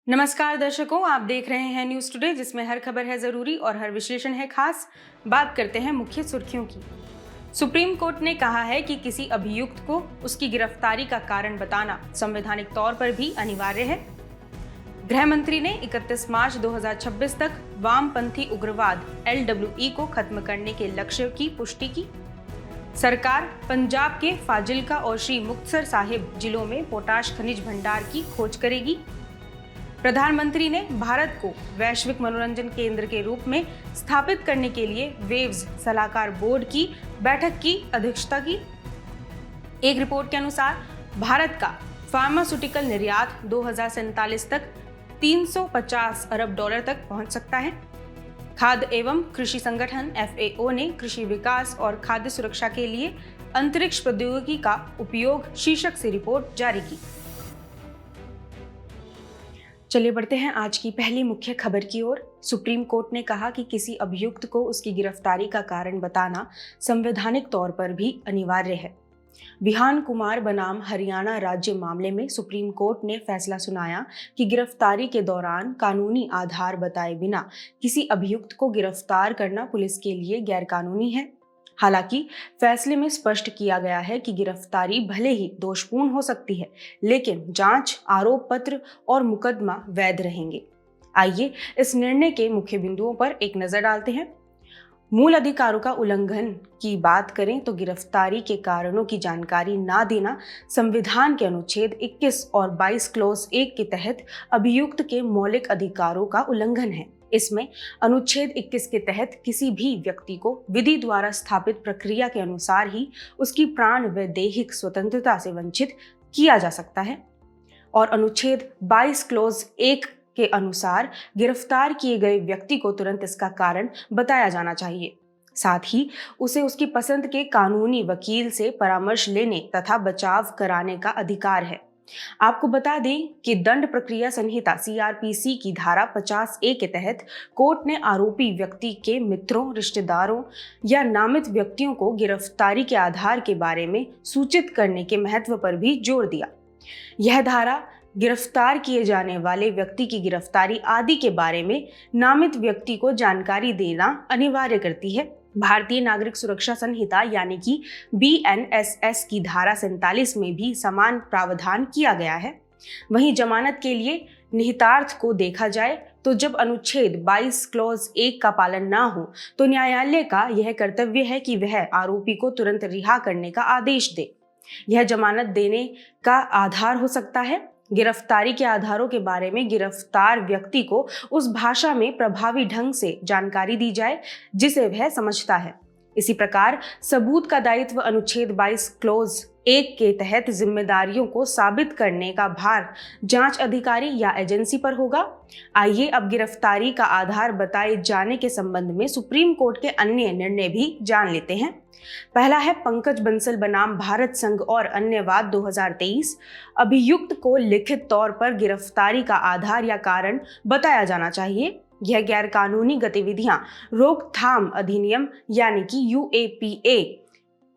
नमस्कार दर्शकों, आप देख रहे हैं न्यूज़ टुडे, जिसमें हर खबर है ज़रूरी और हर विश्लेषण है खास। बात करते हैं मुख्य सुर्खियों की। सुप्रीम कोर्ट ने कहा है कि किसी अभियुक्त को उसकी गिरफ्तारी का कारण बताना संवैधानिक तौर पर भी अनिवार्य है। गृह मंत्री ने 31 मार्च 2026 तक वामपंथी उग्रवाद LWE को खत्म करने के लक्ष्य की पुष्टि की। सरकार पंजाब के फाजिल्का और श्री मुक्तसर साहिब जिलों में पोटाश खनिज भंडार की खोज करेगी। प्रधानमंत्री ने भारत को वैश्विक मनोरंजन केंद्र के रूप में स्थापित करने के लिए वेव्स सलाहकार बोर्ड की बैठक की अध्यक्षता की। एक रिपोर्ट के अनुसार भारत का फार्मास्यूटिकल निर्यात 2047 तक 350 अरब डॉलर तक पहुंच सकता है। खाद्य एवं कृषि संगठन FAO ने कृषि विकास और खाद्य सुरक्षा के लिए अंतरिक्ष प्रौद्योगिकी का उपयोग शीर्षक से रिपोर्ट जारी की। चलिए बढ़ते हैं आज की पहली मुख्य खबर की ओर। सुप्रीम कोर्ट ने कहा कि किसी अभियुक्त को उसकी गिरफ्तारी का कारण बताना संवैधानिक तौर पर भी अनिवार्य है। विहान कुमार बनाम हरियाणा राज्य मामले में सुप्रीम कोर्ट ने फैसला सुनाया कि गिरफ्तारी के दौरान कानूनी आधार बताए बिना किसी अभियुक्त को गिरफ्तार करना पुलिस के लिए गैरकानूनी है। हालांकि फैसले में स्पष्ट किया गया है कि गिरफ्तारी भले ही दोषपूर्ण हो सकती है, लेकिन जांच, आरोप पत्र और मुकदमा वैध रहेंगे। आइए इस निर्णय के मुख्य बिंदुओं पर एक नजर डालते हैं। मूल अधिकारों का उल्लंघन की बात करें तो गिरफ्तारी के कारणों की जानकारी ना देना संविधान के अनुच्छेद 21 और 22 क्लॉज 1 के तहत अभियुक्त के मौलिक अधिकारों का उल्लंघन है। इसमें अनुच्छेद 21 के तहत किसी भी व्यक्ति को विधि द्वारा स्थापित प्रक्रिया के अनुसार ही उसकी प्राण व दैहिक स्वतंत्रता से वंचित किया जा सकता है और अनुच्छेद 22 क्लॉज 1 के अनुसार गिरफ्तार किए गए व्यक्ति को तुरंत इसका कारण बताया जाना चाहिए। साथ ही उसे उसकी पसंद के कानूनी वकील से परामर्श लेने तथा बचाव कराने का अधिकार है। आपको बता दें कि दंड प्रक्रिया संहिता CRPC की धारा 50A के तहत कोर्ट ने आरोपी व्यक्ति के मित्रों, रिश्तेदारों या नामित व्यक्तियों को गिरफ्तारी के आधार के बारे में सूचित करने के महत्व पर भी जोर दिया। यह धारा गिरफ्तार किए जाने वाले व्यक्ति की गिरफ्तारी आदि के बारे में नामित व्यक्ति को जानकारी देना अनिवार्य करती है। भारतीय नागरिक सुरक्षा संहिता यानी कि BNSS की धारा 47 में भी समान प्रावधान किया गया है। वहीं जमानत के लिए निहितार्थ को देखा जाए तो जब अनुच्छेद 22 क्लॉज 1 का पालन ना हो तो न्यायालय का यह कर्तव्य है कि वह आरोपी को तुरंत रिहा करने का आदेश दे। यह जमानत देने का आधार हो सकता है। गिरफ्तारी के आधारों के बारे में गिरफ्तार व्यक्ति को उस भाषा में प्रभावी ढंग से जानकारी दी जाए जिसे वह समझता है। इसी प्रकार सबूत का दायित्व अनुच्छेद 22 क्लॉज 1 के तहत जिम्मेदारियों को साबित करने का भार जांच अधिकारी या एजेंसी पर होगा। आइए अब गिरफ्तारी का आधार बताए जाने के संबंध में सुप्रीम कोर्ट के अन्य निर्णय भी जान लेते हैं। पहला है पंकज बंसल बनाम भारत संघ और अन्य वाद 2023। अभियुक्त को लिखित तौर पर गिरफ्तारी का आधार या कारण बताया जाना चाहिए। यह गैर कानूनी गतिविधियां रोकथाम अधिनियम यानी कि UAPA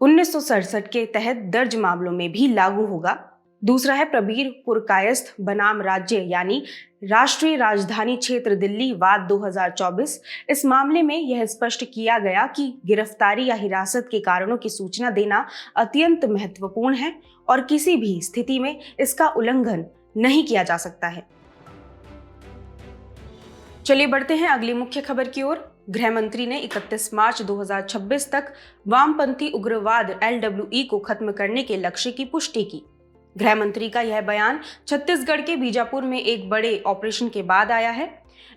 1967 के तहत दर्ज मामलों में भी लागू होगा। दूसरा है प्रबीर पुरकायस्थ बनाम राज्य यानी राष्ट्रीय राजधानी क्षेत्र दिल्ली वाद 2024। इस मामले में यह स्पष्ट किया गया कि गिरफ्तारी या हिरासत के कारणों की सूचना देना अत्यंत महत्वपूर्ण है और किसी भी स्थिति में इसका उल्लंघन नहीं किया जा सकता है। चलिए बढ़ते हैं अगली मुख्य खबर की ओर। गृह मंत्री ने 31 मार्च 2026 तक वामपंथी उग्रवाद LWE को खत्म करने के लक्ष्य की पुष्टि की। गृह मंत्री का यह बयान छत्तीसगढ़ के बीजापुर में एक बड़े ऑपरेशन के बाद आया है।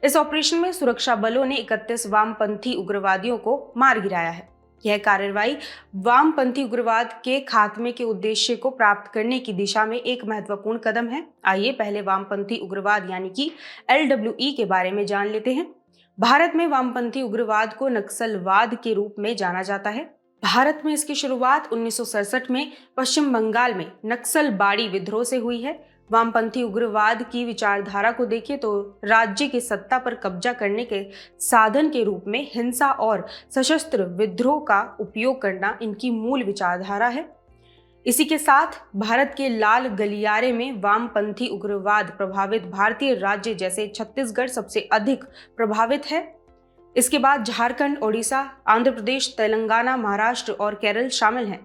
इस ऑपरेशन में सुरक्षा बलों ने 31 वामपंथी उग्रवादियों को मार गिराया है। यह कार्रवाई वामपंथी उग्रवाद के खात्मे के उद्देश्य को प्राप्त करने की दिशा में एक महत्वपूर्ण कदम है। आइए पहले वामपंथी उग्रवाद यानी कि LWE के बारे में जान लेते हैं। भारत में वामपंथी उग्रवाद को नक्सलवाद के रूप में जाना जाता है। भारत में इसकी शुरुआत 1967 में पश्चिम बंगाल में नक्सलबाड़ी विद्रोह से हुई है। वामपंथी उग्रवाद की विचारधारा को देखें तो राज्य की सत्ता पर कब्जा करने के साधन के रूप में हिंसा और सशस्त्र विद्रोह का उपयोग करना इनकी मूल विचारधारा है। इसी के साथ भारत के लाल गलियारे में वामपंथी उग्रवाद प्रभावित भारतीय राज्य जैसे छत्तीसगढ़ सबसे अधिक प्रभावित है। इसके बाद झारखंड, ओडिशा, आंध्र प्रदेश, तेलंगाना, महाराष्ट्र और केरल शामिल हैं।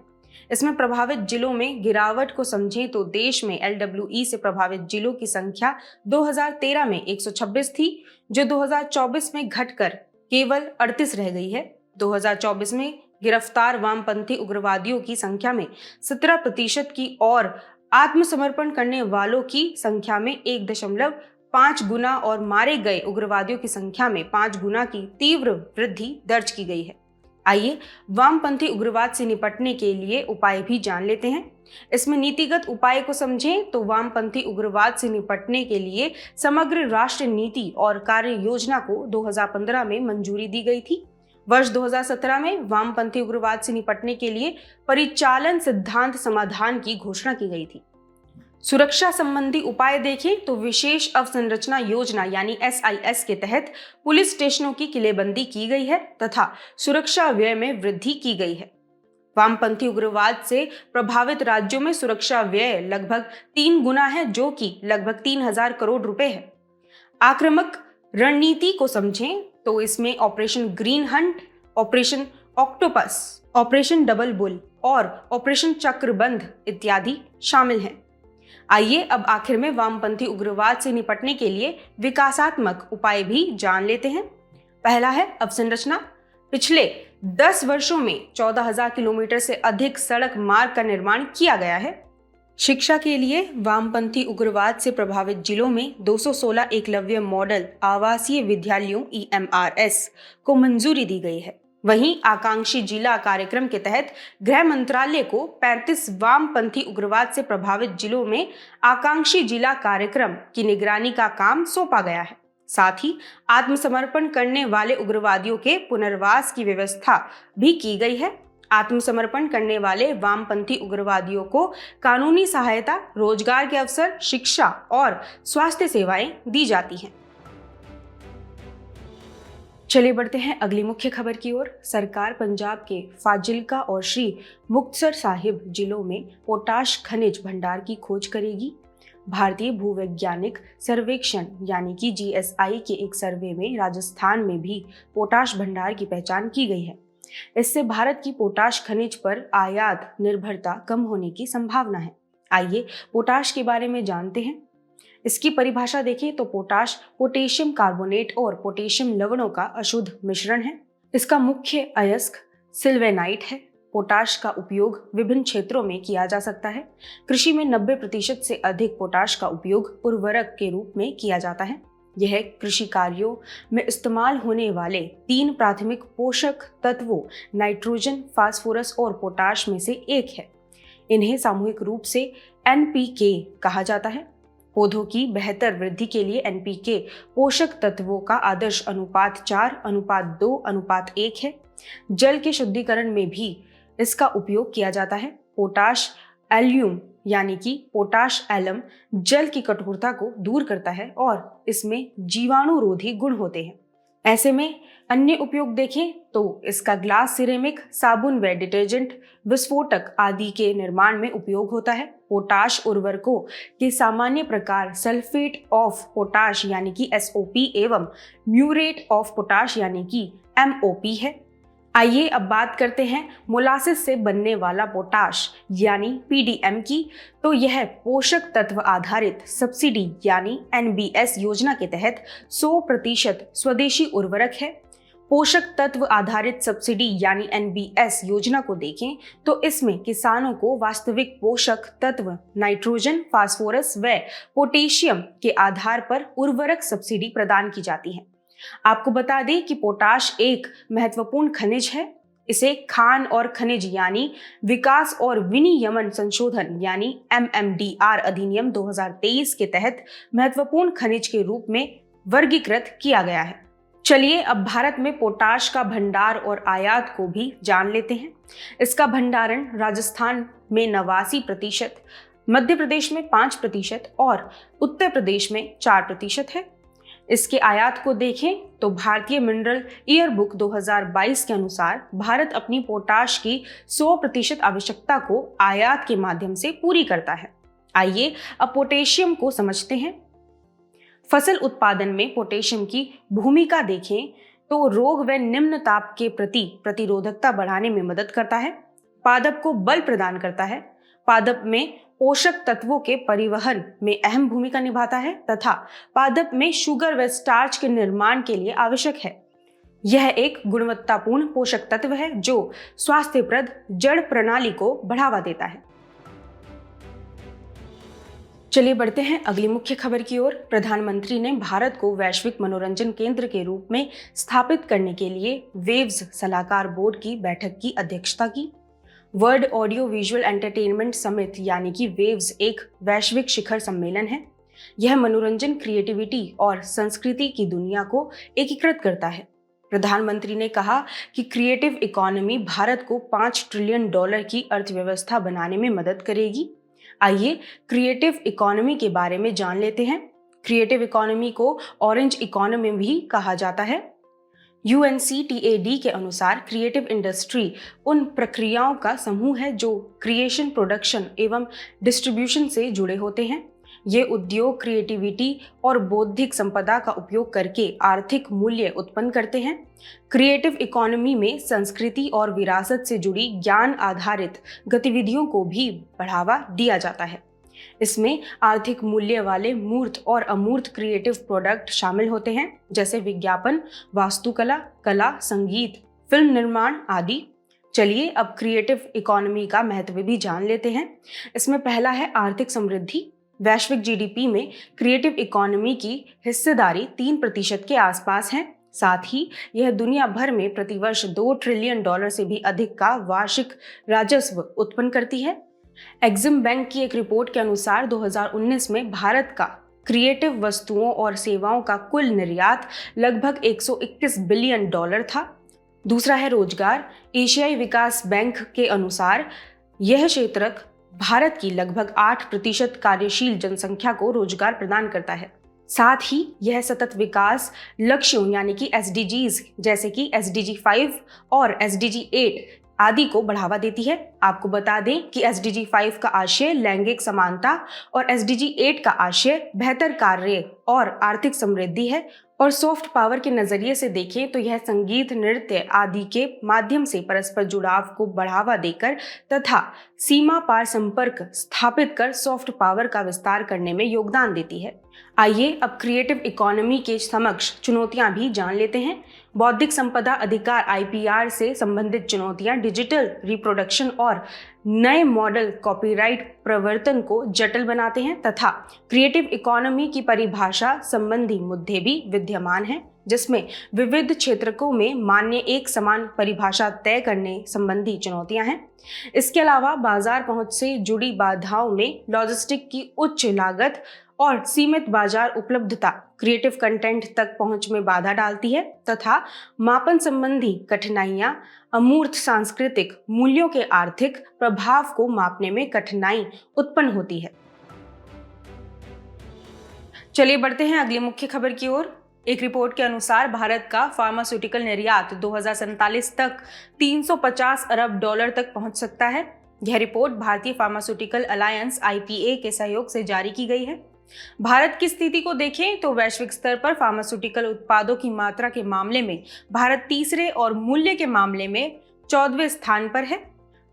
इसमें प्रभावित जिलों में गिरावट को समझें तो देश में LWE से प्रभावित जिलों की संख्या 2013 में 126 थी, जो 2024 में घटकर केवल 38 रह गई है। 2024 में गिरफ्तार वामपंथी उग्रवादियों की संख्या में 17% की और आत्मसमर्पण करने वालों की संख्या में 1.5 गुना और मारे गए उग्रवादियों की संख्या में 5 गुना की तीव्र वृद्धि दर्ज की गई है। आइए वामपंथी उग्रवाद से निपटने के लिए उपाय भी जान लेते हैं। इसमें नीतिगत उपाय को समझें तो वामपंथी उग्रवाद से निपटने के लिए समग्र राष्ट्रीय नीति और कार्य योजना को 2015 में मंजूरी दी गई थी। वर्ष 2017 में वामपंथी उग्रवाद से निपटने के लिए परिचालन सिद्धांत समाधान की घोषणा की गई थी। सुरक्षा संबंधी उपाय देखें तो विशेष अवसंरचना योजना यानी SIS के तहत पुलिस स्टेशनों की किलेबंदी की गई है तथा सुरक्षा व्यय में वृद्धि की गई है। वामपंथी उग्रवाद से प्रभावित राज्यों में सुरक्षा व्यय लगभग 3 गुना है, जो कि लगभग 3000 करोड़ रुपए है। आक्रामक रणनीति को समझें तो इसमें operation green Hunt, operation octopus, operation double bull और ऑपरेशन चक्रबंध इत्यादि शामिल हैं। आइए अब आखिर में वामपंथी उग्रवाद से निपटने के लिए विकासात्मक उपाय भी जान लेते हैं। पहला है अवसंरचना। पिछले 10 वर्षों में 14,000 किलोमीटर से अधिक सड़क मार्ग का निर्माण किया गया है। शिक्षा के लिए वामपंथी उग्रवाद से प्रभावित जिलों में 216 एकलव्य मॉडल आवासीय विद्यालयों EMRS को मंजूरी दी गई है। वहीं आकांक्षी जिला कार्यक्रम के तहत गृह मंत्रालय को 35 वामपंथी उग्रवाद से प्रभावित जिलों में आकांक्षी जिला कार्यक्रम की निगरानी का काम सौंपा गया है। साथ ही आत्मसमर्पण करने वाले उग्रवादियों के पुनर्वास की व्यवस्था भी की गई है। आत्मसमर्पण करने वाले वामपंथी उग्रवादियों को कानूनी सहायता, रोजगार के अवसर, शिक्षा और स्वास्थ्य सेवाएं दी जाती हैं। चलिए बढ़ते हैं अगली मुख्य खबर की ओर। सरकार पंजाब के फाजिल्का और श्री मुक्तसर साहिब जिलों में पोटाश खनिज भंडार की खोज करेगी। भारतीय भूवैज्ञानिक सर्वेक्षण यानी कि GSI के एक सर्वे में राजस्थान में भी पोटाश भंडार की पहचान की गई है। इससे भारत की पोटाश खनिज पर आयात निर्भरता कम होने की संभावना है। आइए पोटाश के बारे में जानते हैं। इसकी परिभाषा देखें तो पोटाश पोटेशियम कार्बोनेट और पोटेशियम लवणों का अशुद्ध मिश्रण है। इसका मुख्य अयस्क सिल्वेनाइट है। पोटाश का उपयोग विभिन्न क्षेत्रों में किया जा सकता है। कृषि में 90% से अधिक पोटाश का उपयोग उर्वरक के रूप में किया जाता है। यह कृषि कार्यों में इस्तेमाल होने वाले 3 प्राथमिक पोषक तत्वों नाइट्रोजन, फास्फोरस और पोटाश में से एक है। इन्हें सामूहिक रूप से NPK कहा जाता है। पौधों की बेहतर वृद्धि के लिए NPK पोषक तत्वों का आदर्श अनुपात 4:2:1 है। जल के शुद्धिकरण में भी इसका उपयोग किया जाता है। पोटाश एल्यूम यानी कि पोटाश एलम जल की कठोरता को दूर करता है और इसमें जीवाणुरोधी गुण होते हैं। ऐसे में अन्य उपयोग देखें तो इसका ग्लास, सिरेमिक, साबुन व डिटर्जेंट, विस्फोटक आदि के निर्माण में उपयोग होता है। पोटाश उर्वरकों के सामान्य प्रकार सल्फेट ऑफ पोटाश यानी कि SOP एवं म्यूरेट ऑफ पोटाश यानी कि MOP है। आइए अब बात करते हैं मोलासिस से बनने वाला पोटाश यानी PDM की। तो यह पोषक तत्व आधारित सब्सिडी यानी NBS योजना के तहत 100% स्वदेशी उर्वरक है। पोषक तत्व आधारित सब्सिडी यानी NBS योजना को देखें तो इसमें किसानों को वास्तविक पोषक तत्व नाइट्रोजन, फास्फोरस व पोटेशियम के आधार पर उर्वरक सब्सिडी प्रदान की जाती है। आपको बता दें कि पोटाश एक महत्वपूर्ण खनिज है। इसे खान और खनिज यानी विकास और विनियमन संशोधन यानी MMDR अधिनियम 2023 के तहत महत्वपूर्ण खनिज के रूप में वर्गीकृत किया गया है। चलिए अब भारत में पोटाश का भंडार और आयात को भी जान लेते हैं। इसका भंडारण राजस्थान में 89%, मध्य प्रदेश में 5% और उत्तर प्रदेश में 4% है। इसके आयात को देखें तो भारतीय मिनरल ईयर बुक 2022 के अनुसार भारत अपनी पोटाश की 100% आवश्यकता को आयात के माध्यम से पूरी करता है। आइए अब पोटेशियम को समझते हैं। फसल उत्पादन में पोटेशियम की भूमिका देखें तो रोग व निम्न ताप के प्रति प्रतिरोधकता बढ़ाने में मदद करता है, पादप को बल प्रदान करता है, पादप में पोषक तत्वों के परिवहन में अहम भूमिका निभाता है तथा पादप में शुगर व स्टार्च के निर्माण के लिए आवश्यक है। यह एक गुणवत्तापूर्ण पोषक तत्व है जो स्वास्थ्यप्रद जड़ प्रणाली को बढ़ावा देता है। चलिए बढ़ते हैं अगली मुख्य खबर की ओर। प्रधानमंत्री ने भारत को वैश्विक मनोरंजन केंद्र के रूप में स्थापित करने के लिए वेव्स सलाहकार बोर्ड की बैठक की अध्यक्षता की। World audio visual entertainment summit यानी कि वेव्स एक वैश्विक शिखर सम्मेलन है। यह मनोरंजन, क्रिएटिविटी और संस्कृति की दुनिया को एकीकृत करता है। प्रधानमंत्री ने कहा कि क्रिएटिव इकोनॉमी भारत को $5 ट्रिलियन की अर्थव्यवस्था बनाने में मदद करेगी। आइए क्रिएटिव इकोनॉमी के बारे में जान लेते हैं। क्रिएटिव इकोनॉमी को ऑरेंज इकोनॉमी भी कहा जाता है। UNCTAD के अनुसार क्रिएटिव इंडस्ट्री उन प्रक्रियाओं का समूह है जो क्रिएशन, प्रोडक्शन एवं डिस्ट्रीब्यूशन से जुड़े होते हैं। ये उद्योग क्रिएटिविटी और बौद्धिक संपदा का उपयोग करके आर्थिक मूल्य उत्पन्न करते हैं। क्रिएटिव इकोनॉमी में संस्कृति और विरासत से जुड़ी ज्ञान आधारित गतिविधियों को भी बढ़ावा दिया जाता है। इसमें आर्थिक मूल्य वाले मूर्त और अमूर्त क्रिएटिव प्रोडक्ट शामिल होते हैं, जैसे विज्ञापन, वास्तुकला, कला, संगीत, फिल्म निर्माण आदि। चलिए अब क्रिएटिव इकोनॉमी का महत्व भी जान लेते हैं। इसमें पहला है आर्थिक समृद्धि। वैश्विक GDP में क्रिएटिव इकोनॉमी की हिस्सेदारी 3% के आसपास है। साथ ही यह दुनिया भर में प्रतिवर्ष $2 ट्रिलियन से भी अधिक का वार्षिक राजस्व उत्पन्न करती है। एक्सिम बैंक की एक रिपोर्ट के अनुसार 2019 में भारत का क्रिएटिव वस्तुओं और सेवाओं का कुल निर्यात लगभग $121 बिलियन था। दूसरा है रोजगार। एशियाई विकास बैंक के अनुसार यह क्षेत्र भारत की लगभग 8% कार्यशील जनसंख्या को रोजगार प्रदान करता है। साथ ही यह सतत विकास लक्ष्यों यानी कि SDGs जैसे कि SDG 5 और SDG 8 आदि को बढ़ावा देती है। आपको बता दें कि SDG 5 का आशय लैंगिक समानता और SDG 8 का आशय बेहतर कार्य और आर्थिक समृद्धि है। और सॉफ्ट पावर के नजरिए से देखें तो यह संगीत, नृत्य आदि के माध्यम से परस्पर जुड़ाव को बढ़ावा देकर तथा सीमा पार संपर्क स्थापित कर सॉफ्ट पावर का विस्तार करने में योगदान देती है। आइए अब क्रिएटिव इकोनॉमी के समक्ष चुनौतियां भी जान लेते हैं। बौद्धिक संपदा अधिकार IPR से संबंधित चुनौतियां डिजिटल रिप्रोडक्शन और नए मॉडल कॉपीराइट प्रवर्तन को जटिल बनाते हैं तथा क्रिएटिव इकोनॉमी की परिभाषा संबंधी मुद्दे भी विद्यमान हैं, जिसमें विविध क्षेत्रों में मान्य एक समान परिभाषा तय करने संबंधी चुनौतियां हैं। इसके अलावा बाजार पहुंच से जुड़ी बाधाओं में लॉजिस्टिक की उच्च लागत और सीमित बाजार उपलब्धता क्रिएटिव कंटेंट तक पहुंच में बाधा डालती है तथा मापन संबंधी कठिनाइयां अमूर्त सांस्कृतिक मूल्यों के आर्थिक प्रभाव को मापने में कठिनाई उत्पन्न होती है। चलिए बढ़ते हैं अगली मुख्य खबर की ओर। एक रिपोर्ट के अनुसार भारत का फार्मास्यूटिकल निर्यात 2047 तक $350 अरब तक पहुंच सकता है। यह रिपोर्ट भारतीय फार्मास्यूटिकल अलायंस IPA के सहयोग से जारी की गई है। भारत की स्थिति को देखें तो वैश्विक स्तर पर फार्मास्यूटिकल उत्पादों की मात्रा के मामले में भारत तीसरे और मूल्य के मामले में 14वें स्थान पर है।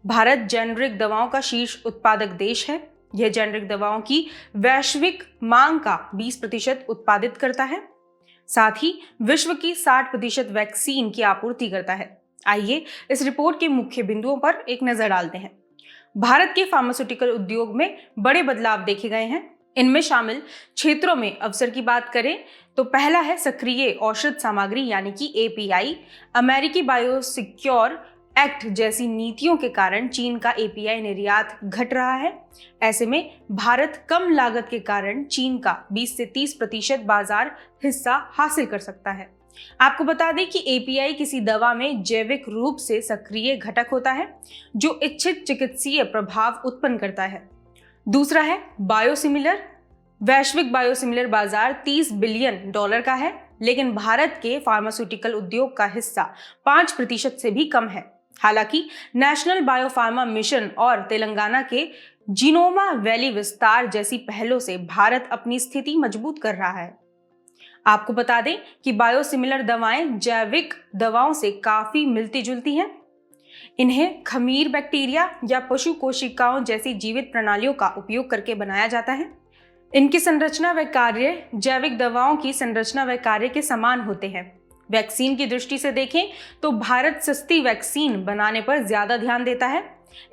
भारत जेनरिक दवाओं का शीर्ष उत्पादक देश है। यह जेनरिक दवाओं की वैश्विक मांग का 20% उत्पादित करता है। साथ ही विश्व की 60% वैक्सीन की आपूर्ति करता है। आइए इस रिपोर्ट के मुख्य बिंदुओं पर एक नजर डालते हैं। भारत के फार्मास्यूटिकल उद्योग में बड़े बदलाव देखे गए हैं। इनमें शामिल क्षेत्रों में अवसर की बात करें तो पहला है सक्रिय औषध सामग्री यानी कि API। अमेरिकी बायोसिक्योर एक्ट जैसी नीतियों के कारण चीन का API निर्यात घट रहा है। ऐसे में भारत कम लागत के कारण चीन का 20 से 30% बाजार हिस्सा हासिल कर सकता है। आपको बता दें कि API किसी दवा में जैविक रूप से सक्रिय घटक होता है जो इच्छित चिकित्सीय प्रभाव उत्पन्न करता है। दूसरा है बायोसिमिलर। वैश्विक बायोसिमिलर बाजार $30 बिलियन का है, लेकिन भारत के फार्मास्यूटिकल उद्योग का हिस्सा 5% से भी कम है। हालांकि नेशनल बायोफार्मा मिशन और तेलंगाना के जिनोमा वैली विस्तार जैसी पहलों से भारत अपनी स्थिति मजबूत कर रहा है। आपको बता दें कि बायोसिमिलर दवाएं जैविक दवाओं से काफी मिलती जुलती हैं। इन्हें खमीर बैक्टीरिया या पशु कोशिकाओं जैसी जीवित प्रणालियों का उपयोग करके बनाया जाता है। इनकी संरचना व कार्य जैविक दवाओं की संरचना व कार्य के समान होते हैं। वैक्सीन की दृष्टि से देखें तो भारत सस्ती वैक्सीन बनाने पर ज्यादा ध्यान देता है।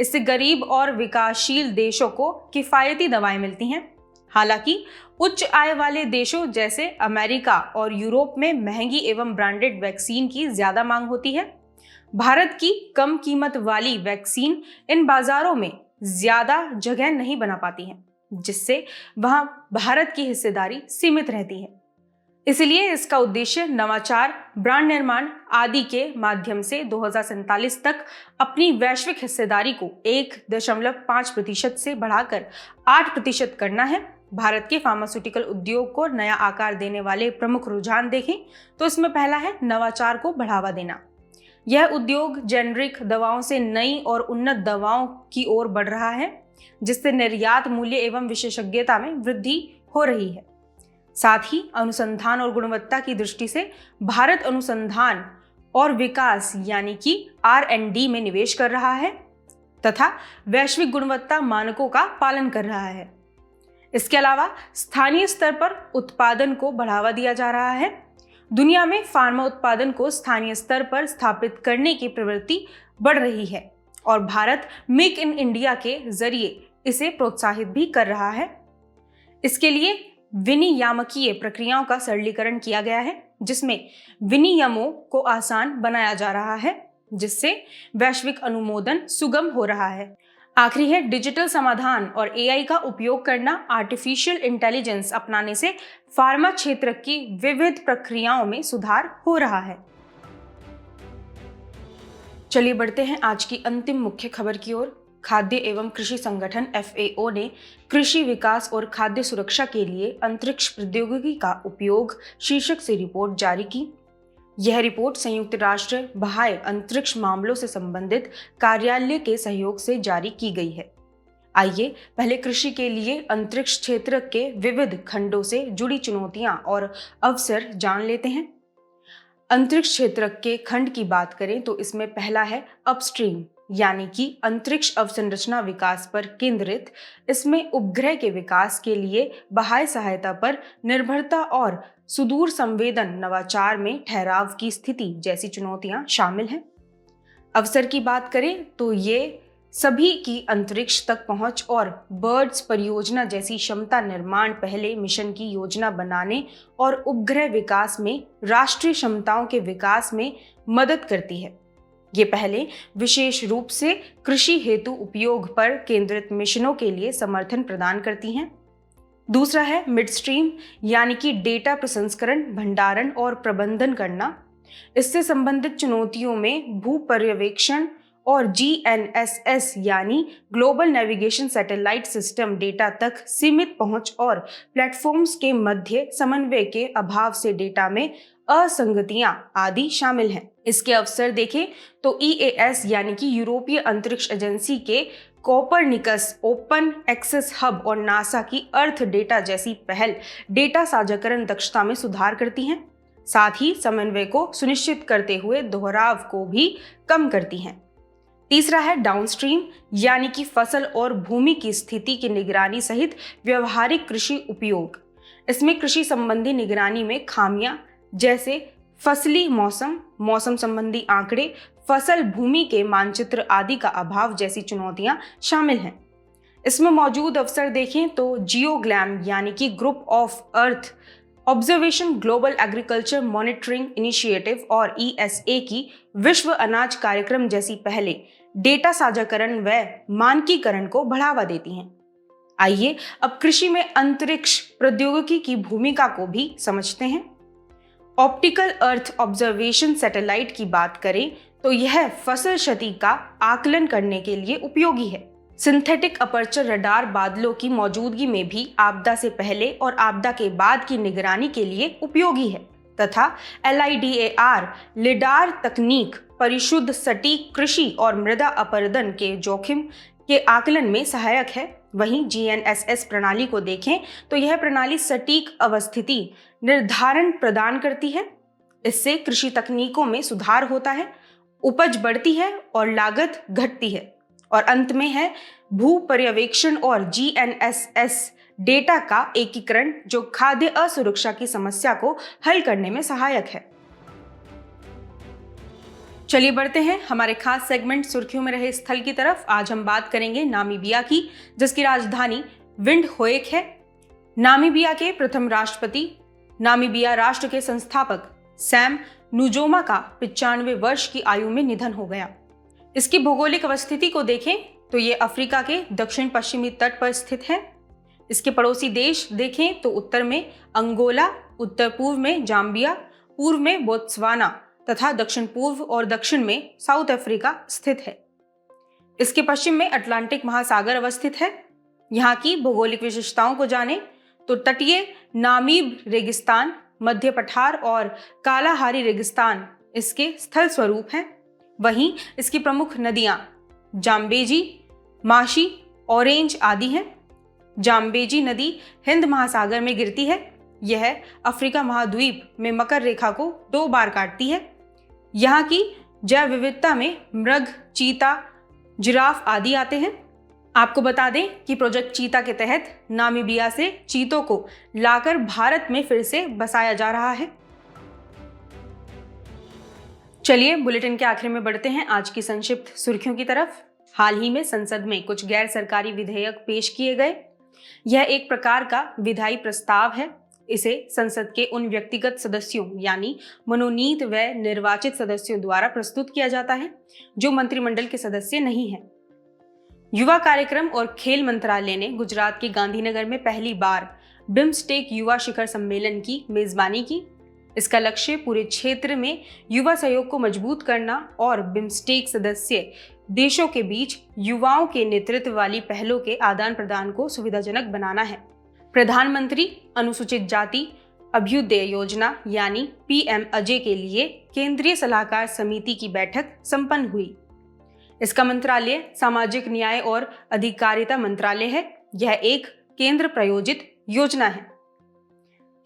इससे गरीब और विकासशील देशों को किफायती दवाएं मिलती हैं। हालांकि उच्च आय वाले देशों जैसे अमेरिका और यूरोप में महंगी एवं ब्रांडेड वैक्सीन की ज्यादा मांग होती है। भारत की कम कीमत वाली वैक्सीन इन बाजारों में ज्यादा जगह नहीं बना पाती है, जिससे वहां भारत की हिस्सेदारी सीमित रहती है। इसलिए इसका उद्देश्य नवाचार, ब्रांड निर्माण आदि के माध्यम से 2047 तक अपनी वैश्विक हिस्सेदारी को 1.5% से बढ़ाकर 8% करना है। भारत के फार्मास्यूटिकल उद्योग को नया आकार देने वाले प्रमुख रुझान देखें तो इसमें पहला है नवाचार को बढ़ावा देना। यह उद्योग जेनरिक दवाओं से नई और उन्नत दवाओं की ओर बढ़ रहा है, जिससे निर्यात मूल्य एवं विशेषज्ञता में वृद्धि हो रही है। साथ ही अनुसंधान और गुणवत्ता की दृष्टि से भारत अनुसंधान और विकास यानी कि R&D में निवेश कर रहा है तथा वैश्विक गुणवत्ता मानकों का पालन कर रहा है। इसके अलावा स्थानीय स्तर पर उत्पादन को बढ़ावा दिया जा रहा है। दुनिया में फार्मा उत्पादन को स्थानीय स्तर पर स्थापित करने की प्रवृत्ति बढ़ रही है और भारत मेक इन इंडिया के जरिए इसे प्रोत्साहित भी कर रहा है। इसके लिए विनियामकीय प्रक्रियाओं का सरलीकरण किया गया है, जिसमें विनियमों को आसान बनाया जा रहा है, जिससे वैश्विक अनुमोदन सुगम हो रहा है। आखिरी है डिजिटल समाधान और AI का उपयोग करना। आर्टिफिशियल इंटेलिजेंस अपनाने से फार्मा क्षेत्र की विविध प्रक्रियाओं में सुधार हो रहा है। चलिए बढ़ते हैं आज की अंतिम मुख्य खबर की ओर। खाद्य एवं कृषि संगठन FAO ने कृषि विकास और खाद्य सुरक्षा के लिए अंतरिक्ष प्रौद्योगिकी का उपयोग शीर्षक से रिपोर्ट जारी की। यह रिपोर्ट संयुक्त राष्ट्र बाह्य अंतरिक्ष मामलों से संबंधित कार्यालय के सहयोग से जारी की गई है। आइए पहले कृषि के लिए अंतरिक्ष क्षेत्र के विविध खंडों से जुड़ी चुनौतियां और अवसर जान लेते हैं। अंतरिक्ष क्षेत्र के खंड की बात करें तो इसमें पहला है अपस्ट्रीम यानी कि अंतरिक्ष अवसंरचना विकास पर केंद्रित। इसमें उपग्रह के विकास के लिए बाह्य सहायता पर निर्भरता और सुदूर संवेदन नवाचार में ठहराव की स्थिति जैसी चुनौतियां शामिल हैं। अवसर की बात करें तो ये सभी की अंतरिक्ष तक पहुंच और बर्ड्स परियोजना जैसी क्षमता निर्माण पहले मिशन की योजना बनाने और उपग्रह विकास में राष्ट्रीय क्षमताओं के विकास में मदद करती है। ये पहले विशेष रूप से कृषि हेतु उपयोग पर केंद्रित मिशनों के लिए समर्थन प्रदान करती हैं। दूसरा है मिडस्ट्रीम यानी कि डेटा प्रसंस्करण, भंडारण और प्रबंधन करना। इससे संबंधित चुनौतियों में भू पर्यवेक्षण और GNSS यानी global navigation satellite system data तक सीमित पहुंच और प्लेटफॉर्म्स के मध्य समन्वय के अभाव से डेटा में असंगतियां आदि शामिल हैं। इसके अवसर देखें तो EAS यानी कि यूरोपीय अंतरिक्ष एजेंसी के कोपरनिकस ओपन एक्सेस हब और नासा की अर्थ डेटा जैसी पहल डेटा साझाकरण दक्षता में सुधार करती हैं, साथ ही समन्वय को सुनिश्चित करते हुए दोहराव को भी कम करती हैं। तीसरा है डाउनस्ट्रीम यानी कि फसल और भूमि की स्थिति की निगरानी सहित व्यवहारिक कृषि उपयोग। इसमें कृषि संबंधी निगरानी में खामियां जैसे फसली मौसम संबंधी आंकड़े, फसल भूमि के मानचित्र आदि का अभाव जैसी चुनौतियां शामिल हैं। इसमें मौजूद अवसर देखें तो जियोग्लैम यानी कि group of earth observation global agriculture monitoring initiative और ESA की विश्व अनाज कार्यक्रम जैसी पहले डेटा साझाकरण व मानकीकरण को बढ़ावा देती हैं। आइए अब कृषि में अंतरिक्ष प्रौद्योगिकी की भूमिका को भी समझते हैं। ऑप्टिकल अर्थ ऑब्जर्वेशन सैटेलाइट की बात करें तो यह फसल क्षति का आकलन करने के लिए उपयोगी है। सिंथेटिक अपर्चर रडार बादलों की मौजूदगी में भी आपदा से पहले और आपदा के बाद की निगरानी के लिए उपयोगी है तथा LIDAR लिडार तकनीक परिशुद्ध सटीक कृषि और मृदा अपरदन के जोखिम के आकलन में सहायक है। वहीं GNSS प्रणाली को देखें तो यह प्रणाली सटीक अवस्थिति निर्धारण प्रदान करती है। इससे कृषि तकनीकों में सुधार होता है, उपज बढ़ती है और लागत घटती है। और अंत में है भू पर्यवेक्षण और GNSS डेटा का एकीकरण जो खाद्य असुरक्षा की समस्या को हल करने में सहायक है। चलिए बढ़ते हैं हमारे खास सेगमेंट सुर्खियों में रहे स्थल की तरफ। आज हम बात करेंगे नामीबिया की, जिसकी राजधानी विंडहोएक है। नामीबिया के प्रथम राष्ट्रपति, नामीबिया राष्ट्र के संस्थापक सैम नुजोमा का 95 वर्ष की आयु में निधन हो गया। इसकी भौगोलिक अवस्थिति को देखें तो ये अफ्रीका के दक्षिण पश्चिमी तट पर स्थित है। इसके पड़ोसी देश देखें तो उत्तर में अंगोला, उत्तर पूर्व में जाम्बिया, पूर्व में बोत्सवाना तथा दक्षिण पूर्व और दक्षिण में साउथ अफ्रीका स्थित है। इसके पश्चिम में अटलांटिक महासागर अवस्थित है। यहाँ की भौगोलिक विशेषताओं को जानें तो तटीय नामीब रेगिस्तान, मध्य पठार और कालाहारी रेगिस्तान इसके स्थल स्वरूप हैं। वहीं इसकी प्रमुख नदियां जाम्बेजी, माशी, ऑरेंज आदि हैं। जाम्बेजी नदी हिंद महासागर में गिरती है। यह अफ्रीका महाद्वीप में मकर रेखा को 2 बार काटती है। यहाँ की जैव विविधता में मृग, चीता, जिराफ आदि आते हैं। आपको बता दें कि प्रोजेक्ट चीता के तहत नामीबिया से चीतों को लाकर भारत में फिर से बसाया जा रहा है। चलिए बुलेटिन के आखिर में बढ़ते हैं आज की संक्षिप्त सुर्खियों की तरफ। हाल ही में संसद में कुछ गैर सरकारी विधेयक पेश किए गए। यह एक प्रकार का विधायी प्रस्ताव है। इसे संसद के उन व्यक्तिगत सदस्यों यानी मनोनीत व निर्वाचित सदस्यों द्वारा प्रस्तुत किया जाता है जो मंत्रिमंडल के सदस्य नहीं हैं। युवा कार्यक्रम और खेल मंत्रालय ने गुजरात के गांधीनगर में पहली बार बिम्स्टेक युवा शिखर सम्मेलन की मेजबानी की। इसका लक्ष्य पूरे क्षेत्र में युवा सहयोग को मजबूत करना और बिम्स्टेक सदस्य देशों के बीच युवाओं के नेतृत्व वाली पहलों के आदान प्रदान को सुविधाजनक बनाना है। प्रधानमंत्री अनुसूचित जाति अभ्युदय योजना यानी PM अजय के लिए केंद्रीय सलाहकार समिति की बैठक संपन्न हुई। इसका मंत्रालय सामाजिक न्याय और अधिकारिता मंत्रालय है। यह एक केंद्र प्रायोजित योजना है।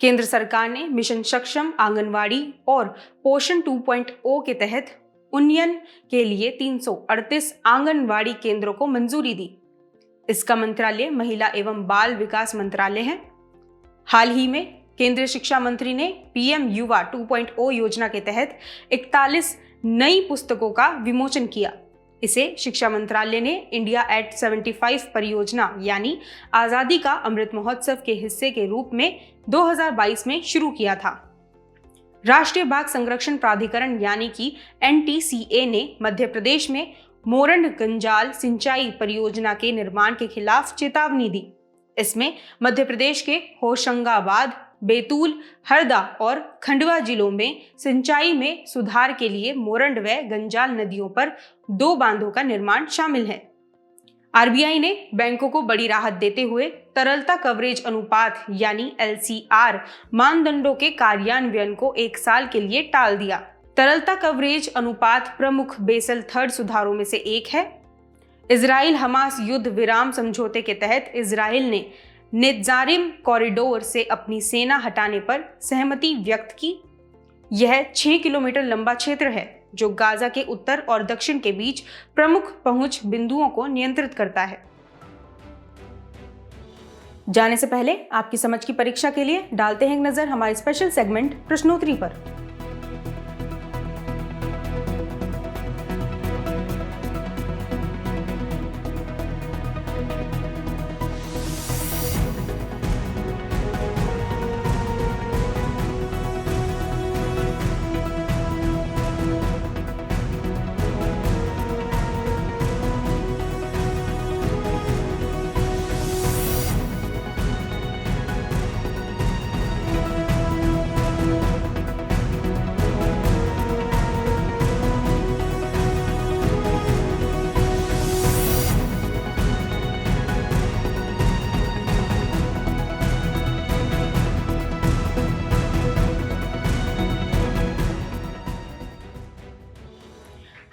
केंद्र सरकार ने मिशन सक्षम आंगनवाड़ी और पोषण 2.0 के तहत उन्नयन के लिए 338 आंगनवाड़ी केंद्रों को मंजूरी दी। इसका मंत्रालय महिला एवं बाल विकास मंत्रालय है। हाल ही में केंद्रीय शिक्षा मंत्री ने PM युवा 2.0 योजना के तहत 41 नई पुस्तकों का विमोचन किया। इसे शिक्षा मंत्रालय ने इंडिया एट 75 परियोजना यानी आजादी का अमृत महोत्सव के हिस्से के रूप में 2022 में शुरू किया था। राष्ट्रीय बाघ संरक्षण प्राधिकरण यानी कि NTCA ने मध्य प्रदेश में मोरंड गंजाल सिंचाई परियोजना के निर्माण के खिलाफ चेतावनी दी। इसमें मध्य प्रदेश के होशंगाबाद, बैतूल, हरदा और खंडवा जिलों में सिंचाई में सुधार के लिए मोरंड व गंजाल नदियों पर 2 बांधों का निर्माण शामिल है। RBI ने बैंकों को बड़ी राहत देते हुए तरलता कवरेज अनुपात यानी LCR मानदंडों के कार्यान्वयन को 1 साल के लिए टाल दिया। तरलता कवरेज अनुपात प्रमुख बेसल III सुधारों में से एक है। इजराइल हमास युद्ध विराम समझौते के तहत इजराइल ने नेत्जारिम कॉरिडोर से अपनी सेना हटाने पर सहमति व्यक्त की। यह 6 किलोमीटर लंबा क्षेत्र है जो गाजा के उत्तर और दक्षिण के बीच प्रमुख पहुंच बिंदुओं को नियंत्रित करता है। जाने से पहले आपकी समझ की परीक्षा के लिए डालते हैं एक नजर हमारे स्पेशल सेगमेंट प्रश्नोत्तरी पर।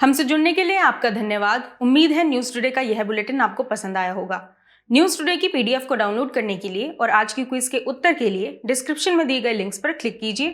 हमसे जुड़ने के लिए आपका धन्यवाद। उम्मीद है न्यूज़ टुडे का यह बुलेटिन आपको पसंद आया होगा। न्यूज़ टुडे की पीडीएफ को डाउनलोड करने के लिए और आज की क्विज के उत्तर के लिए डिस्क्रिप्शन में दिए गए लिंक्स पर क्लिक कीजिए